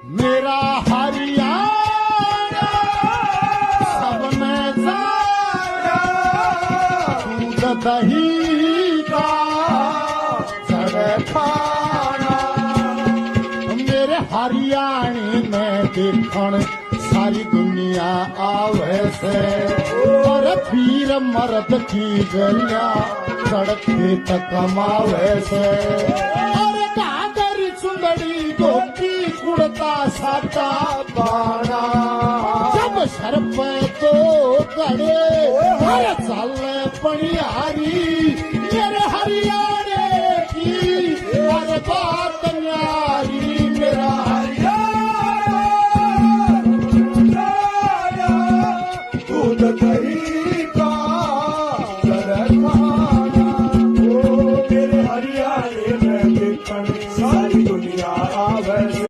मेरा हरियाणा सब में जाना, दूध दही का जड़ खाना। मेरे हरियाणे में देखण सारी दुनिया आवे से, और पीर मर्द की गलियां सड़के तक कमावे से। और घाघर चुंदड़ी धोती कुर्ता साटा पाना, जब सर पे तो गड़े हर चल पनियारी